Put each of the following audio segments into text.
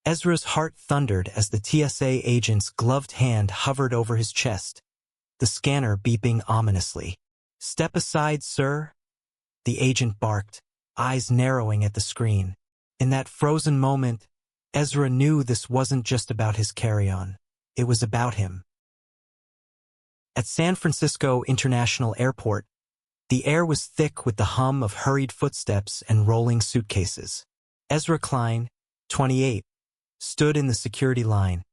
Ezra's heart thundered as the TSA agent's gloved hand hovered over his chest, the scanner beeping ominously. "Step aside, sir," the agent barked, eyes narrowing at the screen. In that frozen moment, Ezra knew this wasn't just about his carry-on. It was about him. At San Francisco International Airport, the air was thick with the hum of hurried footsteps and rolling suitcases. Ezra Klein, 28, stood in the security line,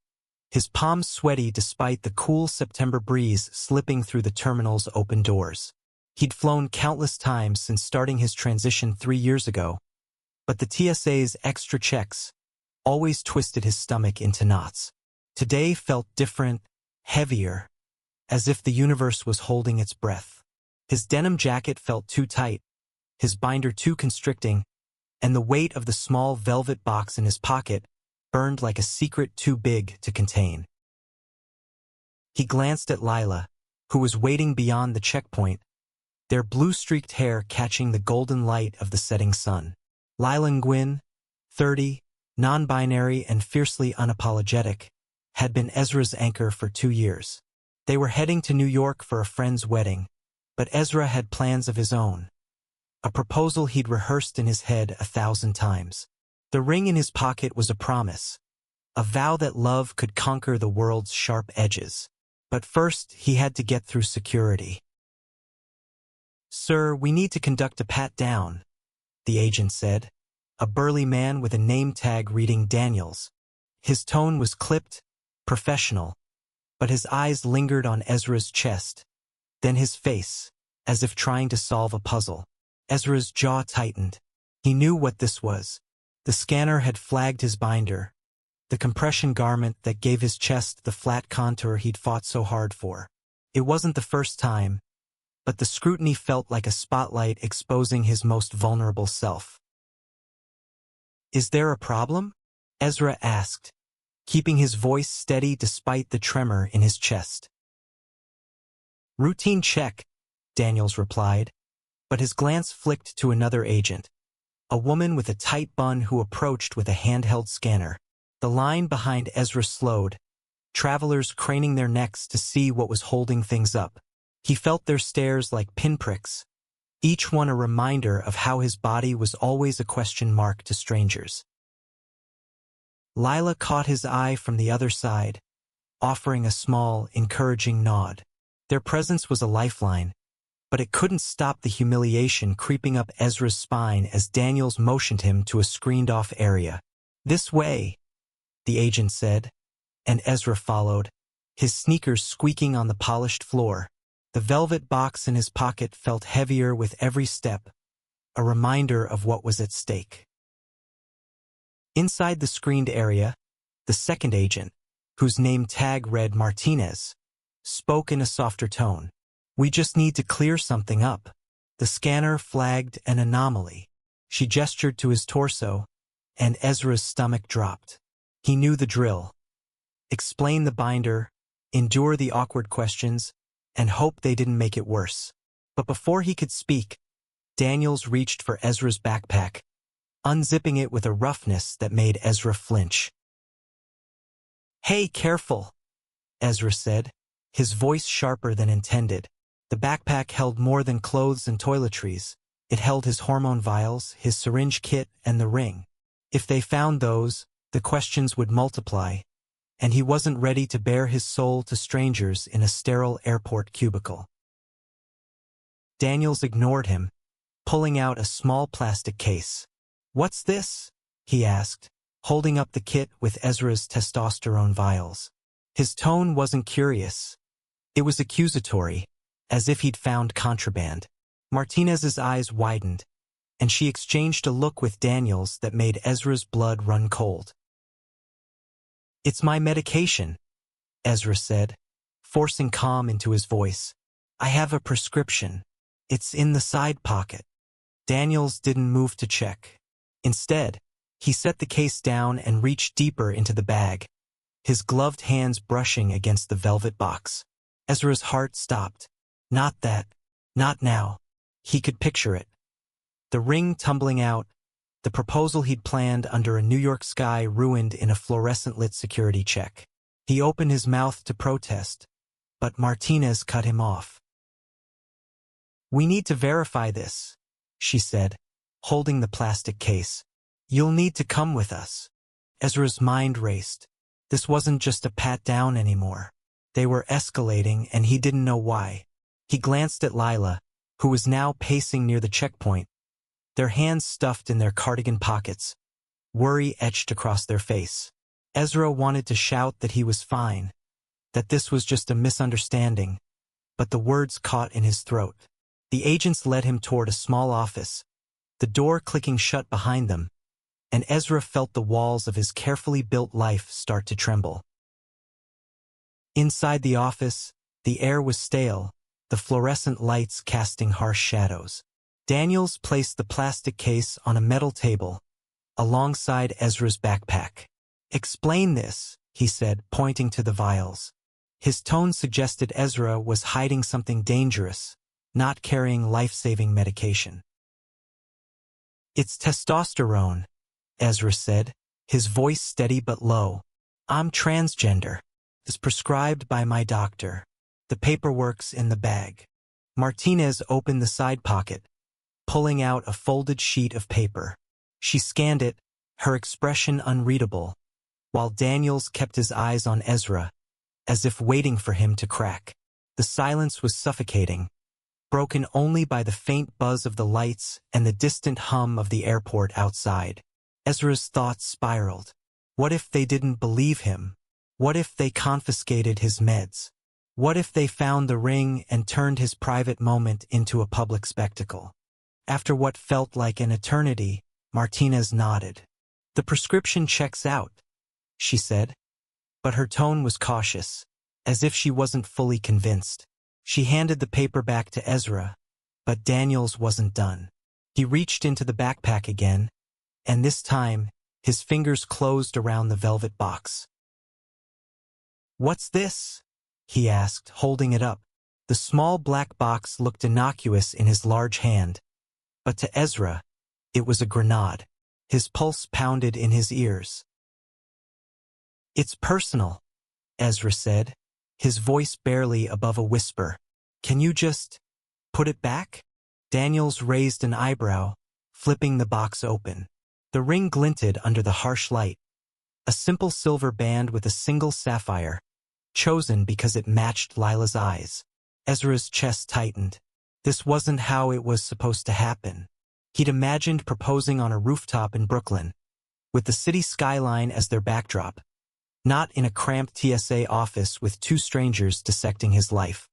his palms sweaty despite the cool September breeze slipping through the terminal's open doors. He'd flown countless times since starting his transition 3 years ago, but the TSA's extra checks always twisted his stomach into knots. Today felt different, heavier, as if the universe was holding its breath. His denim jacket felt too tight, his binder too constricting, and the weight of the small velvet box in his pocket burned like a secret too big to contain. He glanced at Lila, who was waiting beyond the checkpoint, their blue-streaked hair catching the golden light of the setting sun. Lila Nguyen, 30, non-binary and fiercely unapologetic, had been Ezra's anchor for 2 years. They were heading to New York for a friend's wedding, but Ezra had plans of his own. A proposal he'd rehearsed in his head 1,000 times. The ring in his pocket was a promise, a vow that love could conquer the world's sharp edges. But first, he had to get through security. "Sir, we need to conduct a pat-down," the agent said, a burly man with a name tag reading Daniels. His tone was clipped, professional, but his eyes lingered on Ezra's chest, then his face, as if trying to solve a puzzle. Ezra's jaw tightened. He knew what this was. The scanner had flagged his binder, the compression garment that gave his chest the flat contour he'd fought so hard for. It wasn't the first time, but the scrutiny felt like a spotlight exposing his most vulnerable self. "Is there a problem?" Ezra asked, keeping his voice steady despite the tremor in his chest. "Routine check," Daniels replied, but his glance flicked to another agent, a woman with a tight bun who approached with a handheld scanner. The line behind Ezra slowed, travelers craning their necks to see what was holding things up. He felt their stares like pinpricks, each one a reminder of how his body was always a question mark to strangers. Lila caught his eye from the other side, offering a small, encouraging nod. Their presence was a lifeline, but it couldn't stop the humiliation creeping up Ezra's spine as Daniels motioned him to a screened-off area. "This way," the agent said, and Ezra followed, his sneakers squeaking on the polished floor. The velvet box in his pocket felt heavier with every step, a reminder of what was at stake. Inside the screened area, the second agent, whose name tag read Martinez, spoke in a softer tone. "We just need to clear something up." The scanner flagged an anomaly. She gestured to his torso, and Ezra's stomach dropped. He knew the drill. Explain the binder, endure the awkward questions, and hope they didn't make it worse. But before he could speak, Daniels reached for Ezra's backpack, unzipping it with a roughness that made Ezra flinch. "Hey, careful," Ezra said, his voice sharper than intended. The backpack held more than clothes and toiletries. It held his hormone vials, his syringe kit, and the ring. If they found those, the questions would multiply, and he wasn't ready to bare his soul to strangers in a sterile airport cubicle. Daniels ignored him, pulling out a small plastic case. "What's this?" he asked, holding up the kit with Ezra's testosterone vials. His tone wasn't curious. It was accusatory, as if he'd found contraband. Martinez's eyes widened, and she exchanged a look with Daniels that made Ezra's blood run cold. "It's my medication," Ezra said, forcing calm into his voice. "I have a prescription. It's in the side pocket." Daniels didn't move to check. Instead, he set the case down and reached deeper into the bag, his gloved hands brushing against the velvet box. Ezra's heart stopped. Not that. Not now. He could picture it. The ring tumbling out, the proposal he'd planned under a New York sky ruined in a fluorescent-lit security check. He opened his mouth to protest, but Martinez cut him off. "We need to verify this," she said, holding the plastic case. "You'll need to come with us." Ezra's mind raced. This wasn't just a pat-down anymore. They were escalating, and he didn't know why. He glanced at Lila, who was now pacing near the checkpoint, their hands stuffed in their cardigan pockets, worry etched across their face. Ezra wanted to shout that he was fine, that this was just a misunderstanding, but the words caught in his throat. The agents led him toward a small office, the door clicking shut behind them, and Ezra felt the walls of his carefully built life start to tremble. Inside the office, the air was stale, the fluorescent lights casting harsh shadows. Daniels placed the plastic case on a metal table, alongside Ezra's backpack. "Explain this," he said, pointing to the vials. His tone suggested Ezra was hiding something dangerous, not carrying life-saving medication. "It's testosterone," Ezra said, his voice steady but low. "I'm transgender. It's prescribed by my doctor. The paperwork's in the bag." Martinez opened the side pocket, pulling out a folded sheet of paper. She scanned it, her expression unreadable, while Daniels kept his eyes on Ezra, as if waiting for him to crack. The silence was suffocating, broken only by the faint buzz of the lights and the distant hum of the airport outside. Ezra's thoughts spiraled. What if they didn't believe him? What if they confiscated his meds? What if they found the ring and turned his private moment into a public spectacle? After what felt like an eternity, Martinez nodded. "The prescription checks out," she said, but her tone was cautious, as if she wasn't fully convinced. She handed the paper back to Ezra, but Daniels wasn't done. He reached into the backpack again, and this time, his fingers closed around the velvet box. "What's this?" he asked, holding it up. The small black box looked innocuous in his large hand, but to Ezra, it was a grenade. His pulse pounded in his ears. "It's personal," Ezra said, his voice barely above a whisper. "Can you just put it back?" Daniels raised an eyebrow, flipping the box open. The ring glinted under the harsh light, a simple silver band with a single sapphire, chosen because it matched Lila's eyes. Ezra's chest tightened. This wasn't how it was supposed to happen. He'd imagined proposing on a rooftop in Brooklyn, with the city skyline as their backdrop, not in a cramped TSA office with two strangers dissecting his life.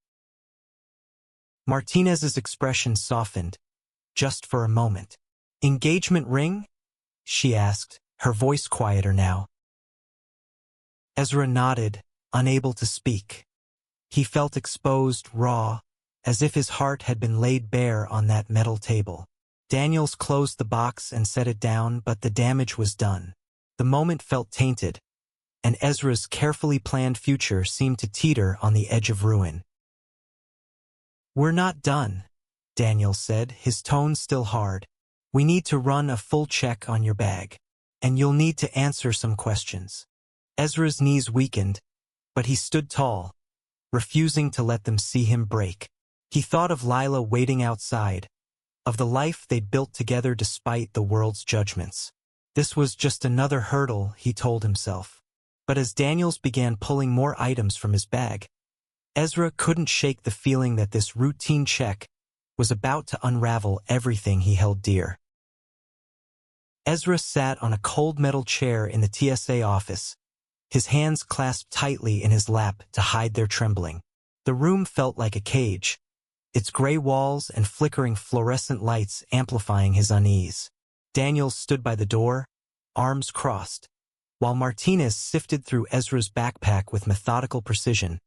Martinez's expression softened, just for a moment. "Engagement ring?" she asked, her voice quieter now. Ezra nodded, unable to speak. He felt exposed, raw, as if his heart had been laid bare on that metal table. Daniels closed the box and set it down, but the damage was done. The moment felt tainted, and Ezra's carefully planned future seemed to teeter on the edge of ruin. "We're not done," Daniels said, his tone still hard. "We need to run a full check on your bag, and you'll need to answer some questions." Ezra's knees weakened, but he stood tall, refusing to let them see him break. He thought of Lila waiting outside, of the life they'd built together despite the world's judgments. This was just another hurdle, he told himself. But as Daniels began pulling more items from his bag, Ezra couldn't shake the feeling that this routine check was about to unravel everything he held dear. Ezra sat on a cold metal chair in the TSA office, his hands clasped tightly in his lap to hide their trembling. The room felt like a cage, its gray walls and flickering fluorescent lights amplifying his unease. Daniels stood by the door, arms crossed, while Martinez sifted through Ezra's backpack with methodical precision,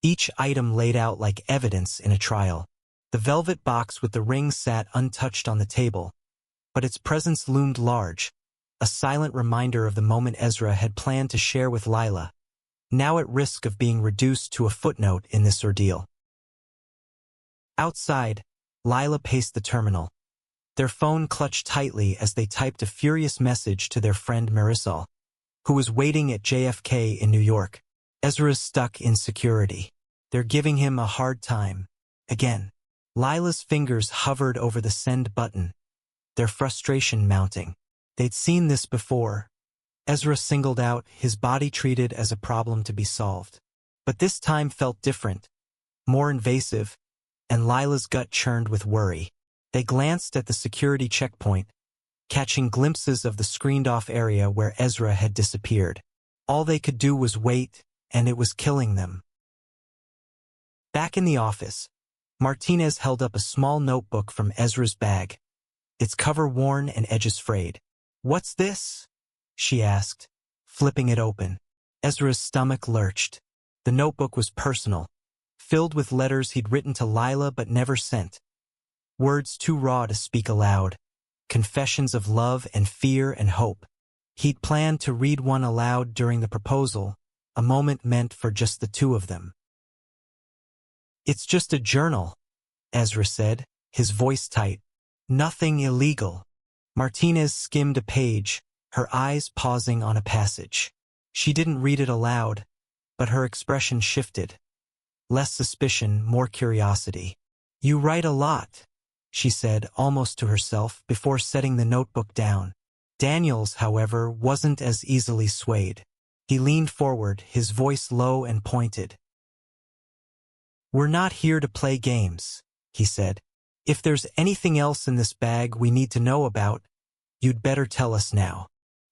each item laid out like evidence in a trial. The velvet box with the ring sat untouched on the table, but its presence loomed large, a silent reminder of the moment Ezra had planned to share with Lila, now at risk of being reduced to a footnote in this ordeal. Outside, Lila paced the terminal, Their phone clutched tightly as they typed a furious message to their friend Marisol, who was waiting at JFK in New York. Ezra's stuck in security. They're giving him a hard time. Again. Lila's fingers hovered over the send button, their frustration mounting. They'd seen this before. Ezra singled out, his body treated as a problem to be solved. But this time felt different, more invasive, and Lila's gut churned with worry. They glanced at the security checkpoint, catching glimpses of the screened-off area where Ezra had disappeared. All they could do was wait, and it was killing them. Back in the office, Martinez held up a small notebook from Ezra's bag, its cover worn and edges frayed. "What's this?" she asked, flipping it open. Ezra's stomach lurched. The notebook was personal, filled with letters he'd written to Lila but never sent. Words too raw to speak aloud. Confessions of love and fear and hope. He'd planned to read one aloud during the proposal, a moment meant for just the two of them. "It's just a journal," Ezra said, his voice tight. "Nothing illegal." Martinez skimmed a page, her eyes pausing on a passage. She didn't read it aloud, but her expression shifted. Less suspicion, more curiosity. "You write a lot," she said, almost to herself, before setting the notebook down. Daniels, however, wasn't as easily swayed. He leaned forward, his voice low and pointed. "We're not here to play games," he said. "If there's anything else in this bag we need to know about, you'd better tell us now."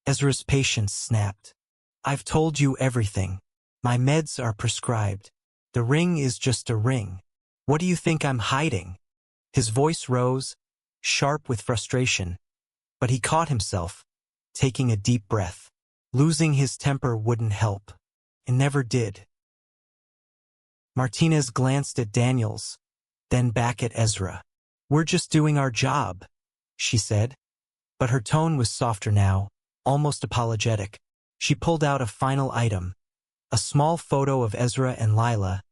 Ezra's patience snapped. "I've told you everything. My meds are prescribed. The ring is just a ring. What do you think I'm hiding?" His voice rose, sharp with frustration, but he caught himself, taking a deep breath. Losing his temper wouldn't help. It never did. Martinez glanced at Daniels, then back at Ezra. "We're just doing our job," she said. But her tone was softer now, almost apologetic. She pulled out a final item, a small photo of Ezra and Lila,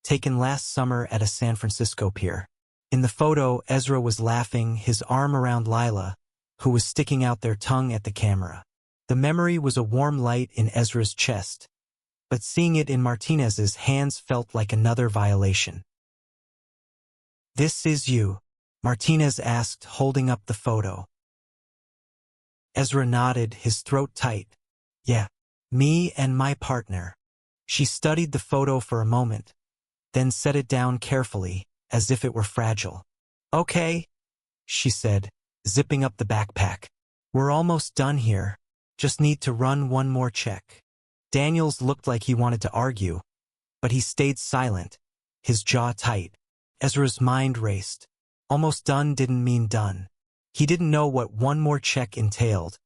taken last summer at a San Francisco pier. In the photo, Ezra was laughing, his arm around Lila, who was sticking out their tongue at the camera. The memory was a warm light in Ezra's chest, but seeing it in Martinez's hands felt like another violation. "This is you?" Martinez asked, holding up the photo. Ezra nodded, his throat tight. "Yeah, me and my partner." She studied the photo for a moment, then set it down carefully, as if it were fragile. "Okay," she said, zipping up the backpack. "We're almost done here. Just need to run one more check." Daniels looked like he wanted to argue, but he stayed silent, his jaw tight. Ezra's mind raced. Almost done didn't mean done. He didn't know what one more check entailed,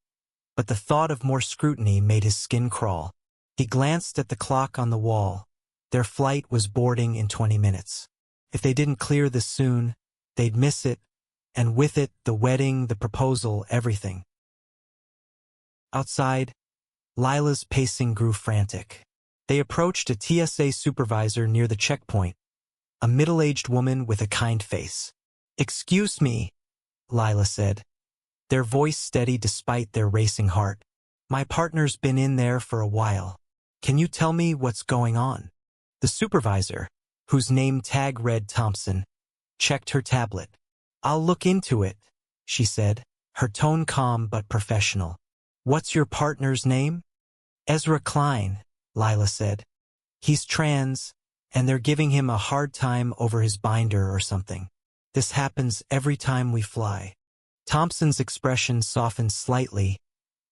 but the thought of more scrutiny made his skin crawl. He glanced at the clock on the wall. Their flight was boarding in 20 minutes. If they didn't clear this soon, they'd miss it, and with it, the wedding, the proposal, everything. Outside, Lila's pacing grew frantic. They approached a TSA supervisor near the checkpoint, a middle-aged woman with a kind face. "Excuse me," Lila said, their voice steady despite their racing heart. "My partner's been in there for a while. Can you tell me what's going on?" The supervisor, whose name tag read Thompson, checked her tablet. "I'll look into it," she said, her tone calm but professional. "What's your partner's name?" "Ezra Klein," Lila said. "He's trans, and they're giving him a hard time over his binder or something. This happens every time we fly." Thompson's expression softened slightly,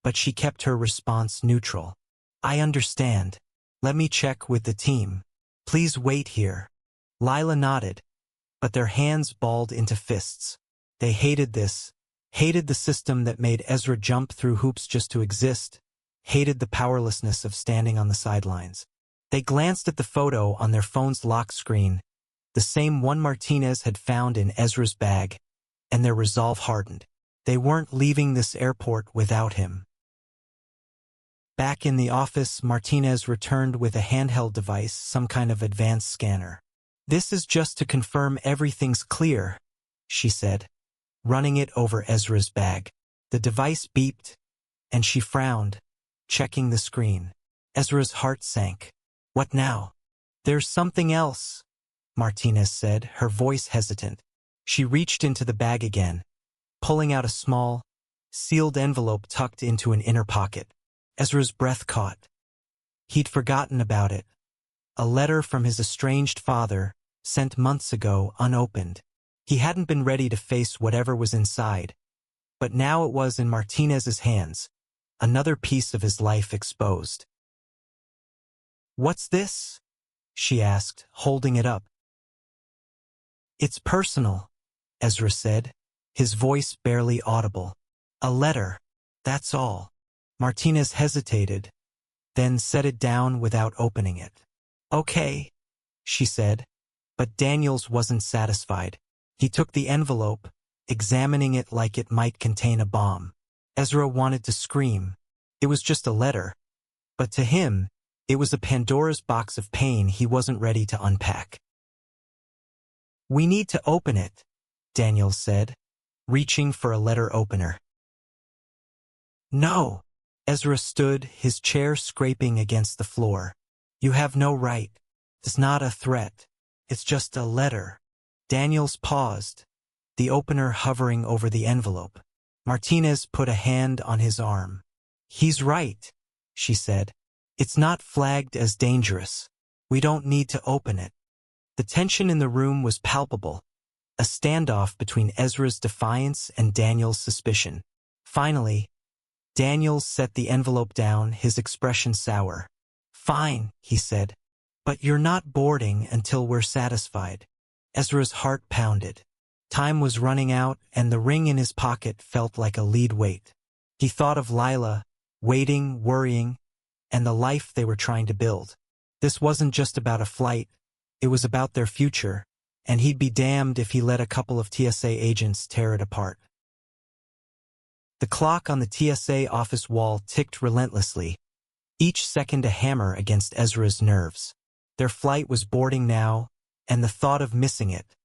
but she kept her response neutral. "I understand. Let me check with the team. Please wait here." Lila nodded, but their hands balled into fists. They hated this, hated the system that made Ezra jump through hoops just to exist, hated the powerlessness of standing on the sidelines. They glanced at the photo on their phone's lock screen, the same one Martinez had found in Ezra's bag, and their resolve hardened. They weren't leaving this airport without him. Back in the office, Martinez returned with a handheld device, some kind of advanced scanner. "This is just to confirm everything's clear," she said. running it over Ezra's bag. The device beeped, and she frowned, checking the screen. Ezra's heart sank. What now? There's something else, Martinez said, her voice hesitant. She reached into the bag again, pulling out a small, sealed envelope tucked into an inner pocket. Ezra's breath caught. He'd forgotten about it. A letter from his estranged father, sent months ago, unopened. He hadn't been ready to face whatever was inside, but now it was in Martinez's hands, another piece of his life exposed. "What's this?" she asked, holding it up. "It's personal," Ezra said, his voice barely audible. "A letter, that's all." Martinez hesitated, then set it down without opening it. "Okay," she said, but Daniels wasn't satisfied. He took the envelope, examining it like it might contain a bomb. Ezra wanted to scream. It was just a letter, but to him, it was a Pandora's box of pain he wasn't ready to unpack. "We need to open it," Daniels said, reaching for a letter opener. "No." Ezra stood, his chair scraping against the floor. "You have no right. It's not a threat. It's just a letter." Daniels paused, the opener hovering over the envelope. Martinez put a hand on his arm. "He's right," she said. "It's not flagged as dangerous. We don't need to open it." The tension in the room was palpable, a standoff between Ezra's defiance and Daniels' suspicion. Finally, Daniels set the envelope down, his expression sour. "Fine," he said, "but you're not boarding until we're satisfied." Ezra's heart pounded. Time was running out, and the ring in his pocket felt like a lead weight. He thought of Lila, waiting, worrying, and the life they were trying to build. This wasn't just about a flight, it was about their future, and he'd be damned if he let a couple of TSA agents tear it apart. The clock on the TSA office wall ticked relentlessly, each second a hammer against Ezra's nerves. Their flight was boarding now, and the thought of missing it,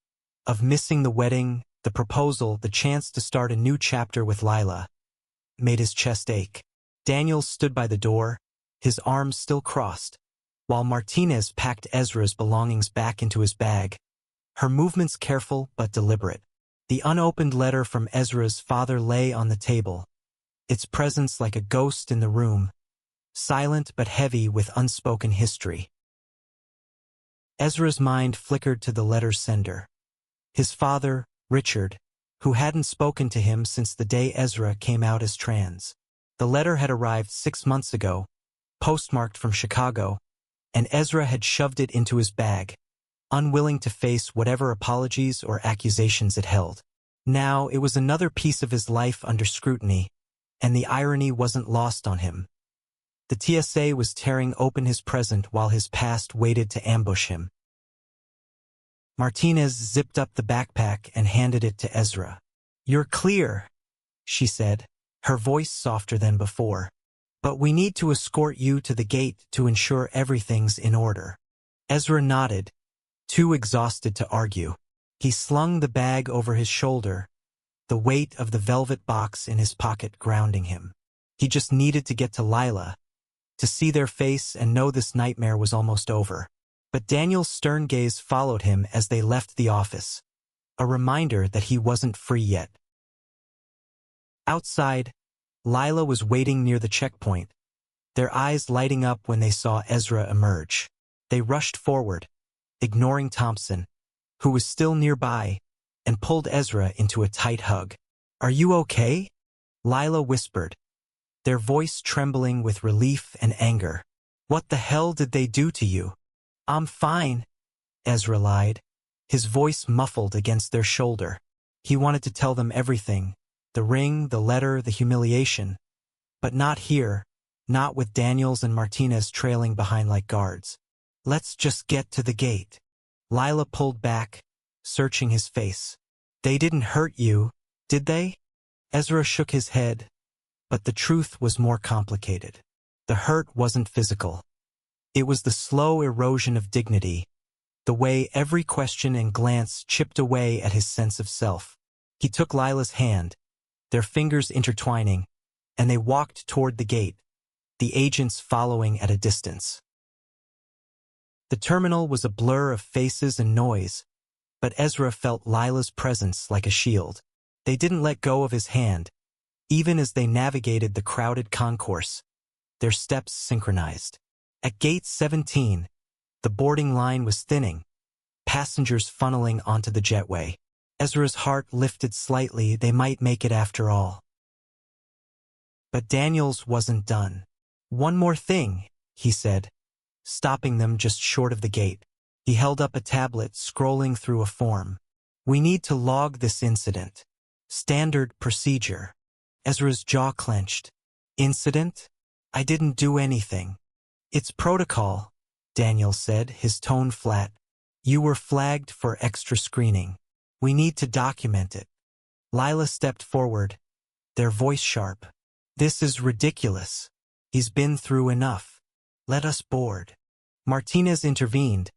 of missing the wedding, the proposal, the chance to start a new chapter with Lila, made his chest ache. Daniels stood by the door, his arms still crossed, while Martinez packed Ezra's belongings back into his bag, her movements careful but deliberate. The unopened letter from Ezra's father lay on the table, its presence like a ghost in the room, silent but heavy with unspoken history. Ezra's mind flickered to the letter's sender. His father, Richard, who hadn't spoken to him since the day Ezra came out as trans. The letter had arrived 6 months ago, postmarked from Chicago, and Ezra had shoved it into his bag, unwilling to face whatever apologies or accusations it held. Now it was another piece of his life under scrutiny, and the irony wasn't lost on him. The TSA was tearing open his present while his past waited to ambush him. Martinez zipped up the backpack and handed it to Ezra. "You're clear," she said, her voice softer than before. "But we need to escort you to the gate to ensure everything's in order." Ezra nodded, too exhausted to argue. He slung the bag over his shoulder, the weight of the velvet box in his pocket grounding him. He just needed to get to Lila, to see their face and know this nightmare was almost over. But Daniel's stern gaze followed him as they left the office, a reminder that he wasn't free yet. Outside, Lila was waiting near the checkpoint, their eyes lighting up when they saw Ezra emerge. They rushed forward, ignoring Thompson, who was still nearby, and pulled Ezra into a tight hug. "Are you okay?" Lila whispered, their voice trembling with relief and anger. "What the hell did they do to you?" "I'm fine," Ezra lied, his voice muffled against their shoulder. He wanted to tell them everything, the ring, the letter, the humiliation. But not here, not with Daniels and Martinez trailing behind like guards. "Let's just get to the gate." Lila pulled back, searching his face. "They didn't hurt you, did they?" Ezra shook his head, but the truth was more complicated. The hurt wasn't physical. It was the slow erosion of dignity, the way every question and glance chipped away at his sense of self. He took Lila's hand, their fingers intertwining, and they walked toward the gate, the agents following at a distance. The terminal was a blur of faces and noise, but Ezra felt Lila's presence like a shield. They didn't let go of his hand, even as they navigated the crowded concourse, their steps synchronized. At gate 17, the boarding line was thinning, passengers funneling onto the jetway. Ezra's heart lifted slightly. They might make it after all. But Daniels wasn't done. "One more thing," he said, stopping them just short of the gate. He held up a tablet, scrolling through a form. "We need to log this incident. Standard procedure." Ezra's jaw clenched. "Incident? I didn't do anything." "It's protocol," Daniel said, his tone flat. "You were flagged for extra screening. We need to document it." Lila stepped forward, their voice sharp. "This is ridiculous. He's been through enough. Let us board." Martinez intervened,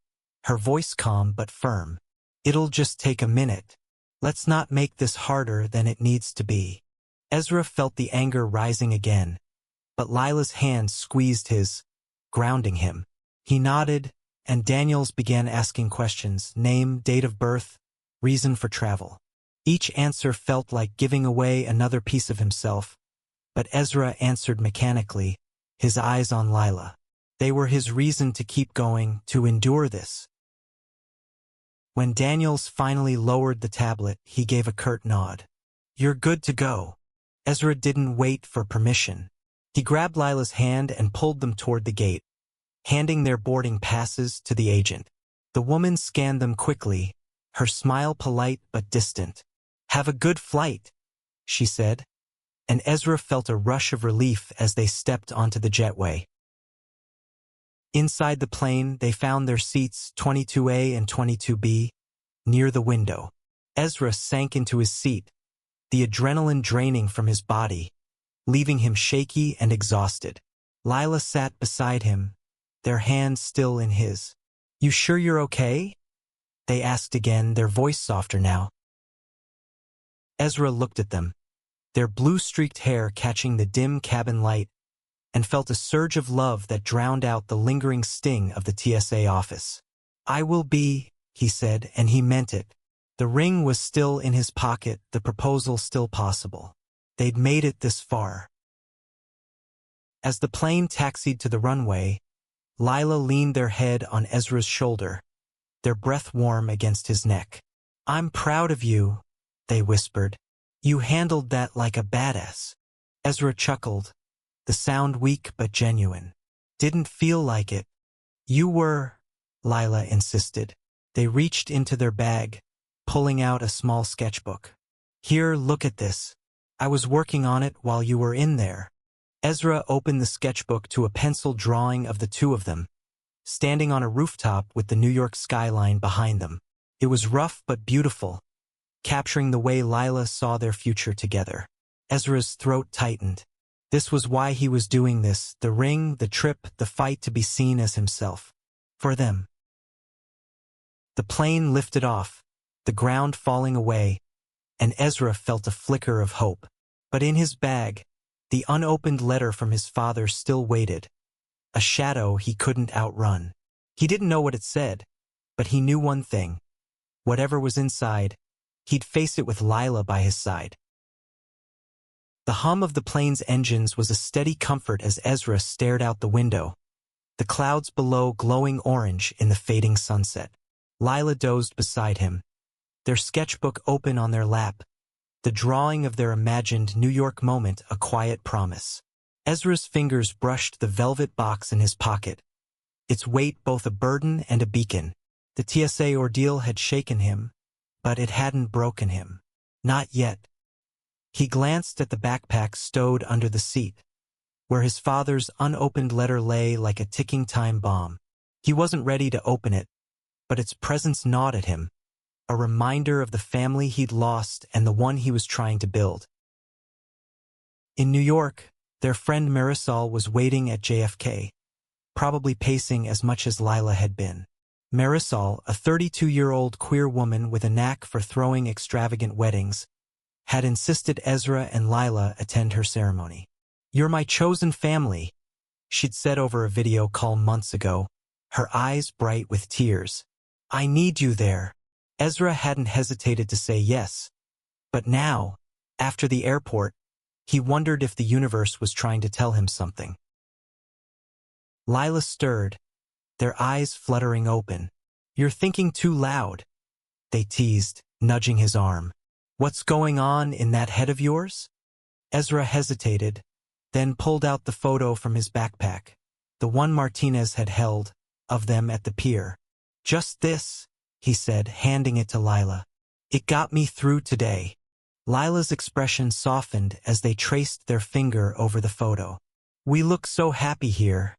her voice calm but firm. "It'll just take a minute. Let's not make this harder than it needs to be." Ezra felt the anger rising again, but Lila's hand squeezed his, grounding him. He nodded, and Daniels began asking questions: name, date of birth, reason for travel. Each answer felt like giving away another piece of himself, but Ezra answered mechanically, his eyes on Lila. They were his reason to keep going, to endure this. When Daniels finally lowered the tablet, he gave a curt nod. "You're good to go." Ezra didn't wait for permission. He grabbed Lila's hand and pulled them toward the gate, handing their boarding passes to the agent. The woman scanned them quickly, her smile polite but distant. "Have a good flight," she said, and Ezra felt a rush of relief as they stepped onto the jetway. Inside the plane, they found their seats 22A and 22B, near the window. Ezra sank into his seat, the adrenaline draining from his body, leaving him shaky and exhausted. Lila sat beside him, their hands still in his. "You sure you're okay?" they asked again, their voice softer now. Ezra looked at them, their blue-streaked hair catching the dim cabin light, and felt a surge of love that drowned out the lingering sting of the TSA office. "I will be," he said, and he meant it. The ring was still in his pocket, the proposal still possible. They'd made it this far. As the plane taxied to the runway, Lila leaned their head on Ezra's shoulder, their breath warm against his neck. "I'm proud of you," they whispered. "You handled that like a badass." Ezra chuckled, the sound weak but genuine. "Didn't feel like it." "You were," Lila insisted. They reached into their bag, pulling out a small sketchbook. "Here, look at this. I was working on it while you were in there." Ezra opened the sketchbook to a pencil drawing of the two of them, standing on a rooftop with the New York skyline behind them. It was rough but beautiful, capturing the way Lila saw their future together. Ezra's throat tightened. This was why he was doing this: the ring, the trip, the fight to be seen as himself. For them. The plane lifted off, the ground falling away, and Ezra felt a flicker of hope. But in his bag, the unopened letter from his father still waited, a shadow he couldn't outrun. He didn't know what it said, but he knew one thing. Whatever was inside, he'd face it with Lila by his side. The hum of the plane's engines was a steady comfort as Ezra stared out the window, the clouds below glowing orange in the fading sunset. Lila dozed beside him, their sketchbook open on their lap, the drawing of their imagined New York moment a quiet promise. Ezra's fingers brushed the velvet box in his pocket, its weight both a burden and a beacon. The TSA ordeal had shaken him, but it hadn't broken him. Not yet. He glanced at the backpack stowed under the seat, where his father's unopened letter lay like a ticking time bomb. He wasn't ready to open it, but its presence gnawed at him, a reminder of the family he'd lost and the one he was trying to build. In New York, their friend Marisol was waiting at JFK, probably pacing as much as Lila had been. Marisol, a 32-year-old queer woman with a knack for throwing extravagant weddings, had insisted Ezra and Lila attend her ceremony. "You're my chosen family," she'd said over a video call months ago, her eyes bright with tears. "I need you there." Ezra hadn't hesitated to say yes, but now, after the airport, he wondered if the universe was trying to tell him something. Lila stirred, their eyes fluttering open. "You're thinking too loud," they teased, nudging his arm. "What's going on in that head of yours?" Ezra hesitated, then pulled out the photo from his backpack, the one Martinez had held, of them at the pier. "Just this," he said, handing it to Lila. "It got me through today." Lila's expression softened as they traced their finger over the photo. "We look so happy here,"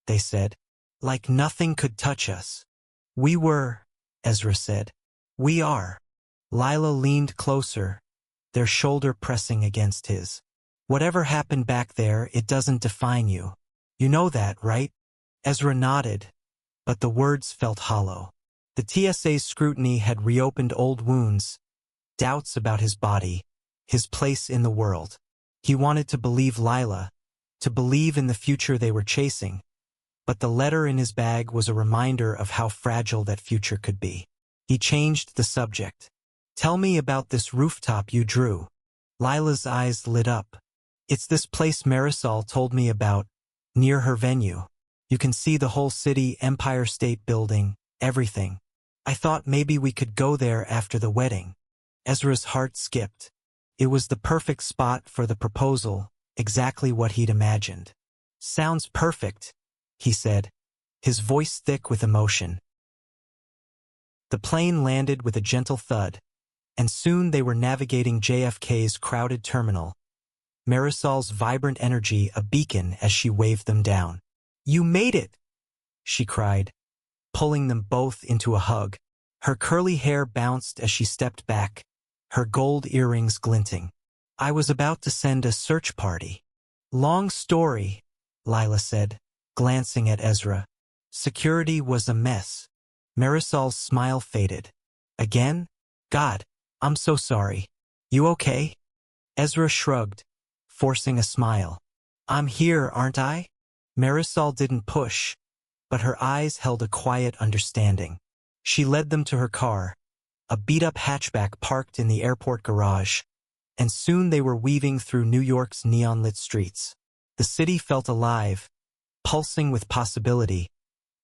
they said, "like nothing could touch us." "We were," Ezra said. "We are." Lila leaned closer, their shoulder pressing against his. "Whatever happened back there, it doesn't define you. You know that, right?" Ezra nodded, but the words felt hollow. The TSA's scrutiny had reopened old wounds, doubts about his body, his place in the world. He wanted to believe Lila, to believe in the future they were chasing, but the letter in his bag was a reminder of how fragile that future could be. He changed the subject. "Tell me about this rooftop you drew." Lila's eyes lit up. "It's this place Marisol told me about, near her venue. You can see the whole city, Empire State Building, everything. I thought maybe we could go there after the wedding." Ezra's heart skipped. It was the perfect spot for the proposal, exactly what he'd imagined. "Sounds perfect," he said, his voice thick with emotion. The plane landed with a gentle thud, and soon they were navigating JFK's crowded terminal, Marisol's vibrant energy a beacon as she waved them down. "You made it!" she cried, pulling them both into a hug. Her curly hair bounced as she stepped back, her gold earrings glinting. "I was about to send a search party." "Long story," Lila said, glancing at Ezra. "Security was a mess." Marisol's smile faded. "Again? God, I'm so sorry. You okay?" Ezra shrugged, forcing a smile. "I'm here, aren't I?" Marisol didn't push, but her eyes held a quiet understanding. She led them to her car, a beat-up hatchback parked in the airport garage, and soon they were weaving through New York's neon-lit streets. The city felt alive, pulsing with possibility,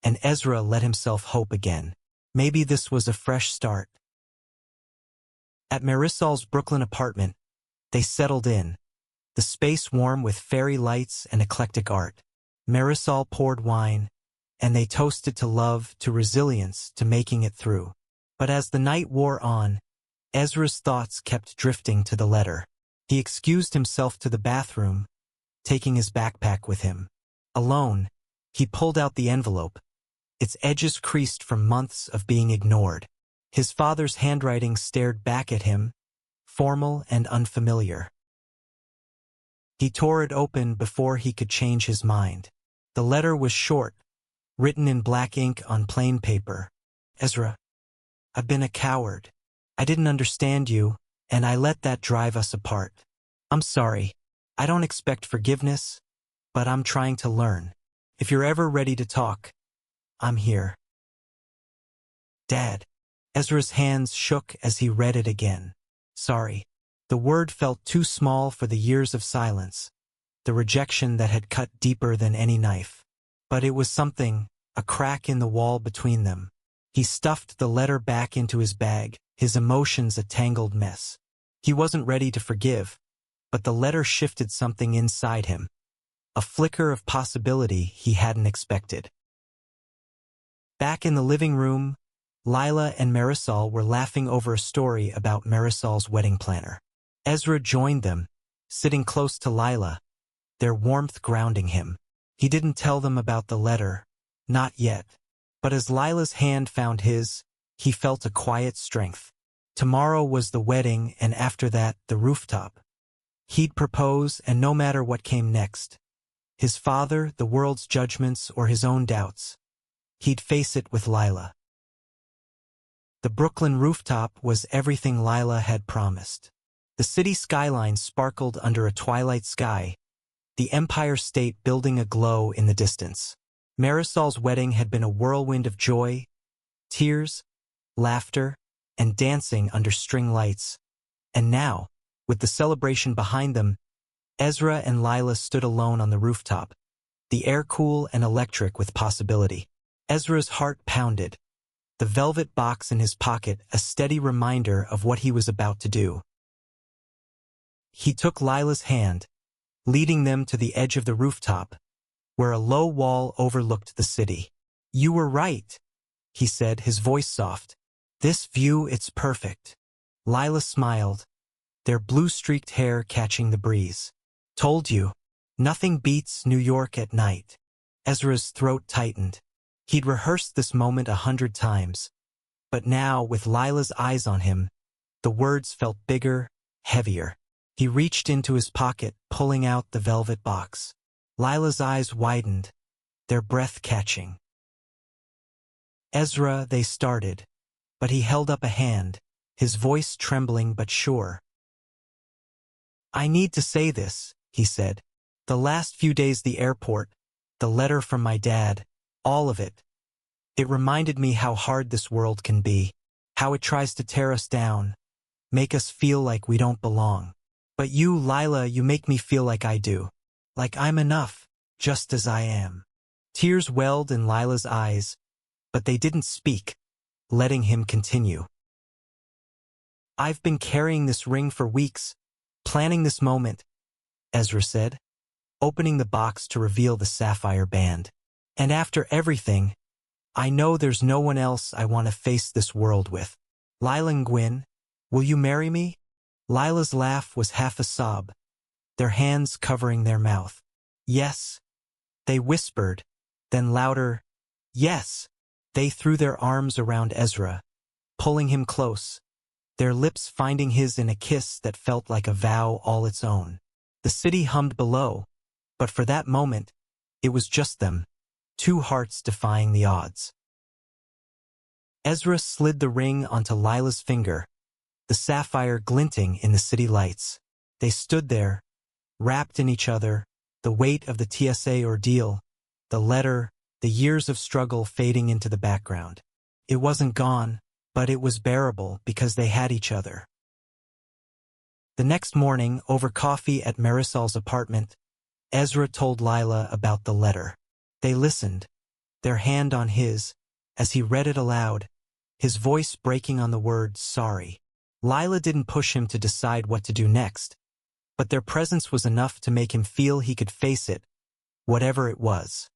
and Ezra let himself hope again. Maybe this was a fresh start. At Marisol's Brooklyn apartment, they settled in, the space warm with fairy lights and eclectic art. Marisol poured wine, and they toasted to love, to resilience, to making it through. But as the night wore on, Ezra's thoughts kept drifting to the letter. He excused himself to the bathroom, taking his backpack with him. Alone, he pulled out the envelope, its edges creased from months of being ignored. His father's handwriting stared back at him, formal and unfamiliar. He tore it open before he could change his mind. The letter was short, written in black ink on plain paper. "Ezra, I've been a coward. I didn't understand you, and I let that drive us apart. I'm sorry. I don't expect forgiveness, but I'm trying to learn. If you're ever ready to talk, I'm here." "Dad." Ezra's hands shook as he read it again. "Sorry." The word felt too small for the years of silence, the rejection that had cut deeper than any knife. But it was something, a crack in the wall between them. He stuffed the letter back into his bag, his emotions a tangled mess. He wasn't ready to forgive, but the letter shifted something inside him, a flicker of possibility he hadn't expected. Back in the living room, Lila and Marisol were laughing over a story about Marisol's wedding planner. Ezra joined them, sitting close to Lila, their warmth grounding him. He didn't tell them about the letter, not yet. But as Lila's hand found his, he felt a quiet strength. Tomorrow was the wedding, and after that, the rooftop. He'd propose, and no matter what came next, his father, the world's judgments, or his own doubts, he'd face it with Lila. The Brooklyn rooftop was everything Lila had promised. The city skyline sparkled under a twilight sky, the Empire State Building aglow in the distance. Marisol's wedding had been a whirlwind of joy, tears, laughter, and dancing under string lights. And now, with the celebration behind them, Ezra and Lila stood alone on the rooftop, the air cool and electric with possibility. Ezra's heart pounded, the velvet box in his pocket a steady reminder of what he was about to do. He took Lila's hand, leading them to the edge of the rooftop, where a low wall overlooked the city. "You were right," he said, his voice soft. "This view, it's perfect." Lila smiled, their blue-streaked hair catching the breeze. "Told you, nothing beats New York at night." Ezra's throat tightened. He'd rehearsed this moment 100 times. But now, with Lila's eyes on him, the words felt bigger, heavier. He reached into his pocket, pulling out the velvet box. Lila's eyes widened, their breath catching. "Ezra," they started, but he held up a hand, his voice trembling but sure. "I need to say this," he said. "The last few days, the airport, the letter from my dad, all of it. It reminded me how hard this world can be, how it tries to tear us down, make us feel like we don't belong. But you, Lila, you make me feel like I do. Like I'm enough, just as I am." Tears welled in Lila's eyes, but they didn't speak, letting him continue. "I've been carrying this ring for weeks, planning this moment," Ezra said, opening the box to reveal the sapphire band. "And after everything, I know there's no one else I want to face this world with. Lila and Gwyn, will you marry me?" Lila's laugh was half a sob, their hands covering their mouth. "Yes," they whispered, then louder, "Yes." They threw their arms around Ezra, pulling him close, their lips finding his in a kiss that felt like a vow all its own. The city hummed below, but for that moment, it was just them, two hearts defying the odds. Ezra slid the ring onto Lila's finger, the sapphire glinting in the city lights. They stood there, wrapped in each other, the weight of the TSA ordeal, the letter, the years of struggle fading into the background. It wasn't gone, but it was bearable because they had each other. The next morning, over coffee at Marisol's apartment, Ezra told Lila about the letter. They listened, their hand on his, as he read it aloud, his voice breaking on the word sorry. Lila didn't push him to decide what to do next, but their presence was enough to make him feel he could face it, whatever it was.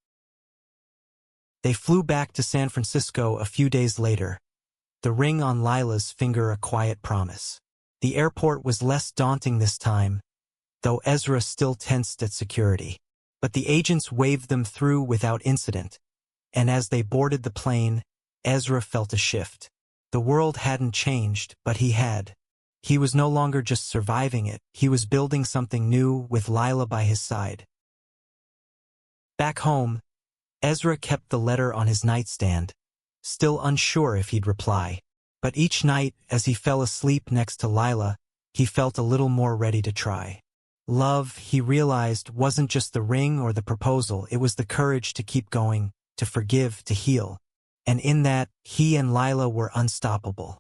They flew back to San Francisco a few days later, the ring on Lila's finger a quiet promise. The airport was less daunting this time, though Ezra still tensed at security. But the agents waved them through without incident, and as they boarded the plane, Ezra felt a shift. The world hadn't changed, but he had. He was no longer just surviving it, he was building something new with Lila by his side. Back home, Ezra kept the letter on his nightstand, still unsure if he'd reply. But each night, as he fell asleep next to Lila, he felt a little more ready to try. Love, he realized, wasn't just the ring or the proposal, it was the courage to keep going, to forgive, to heal. And in that, he and Lila were unstoppable.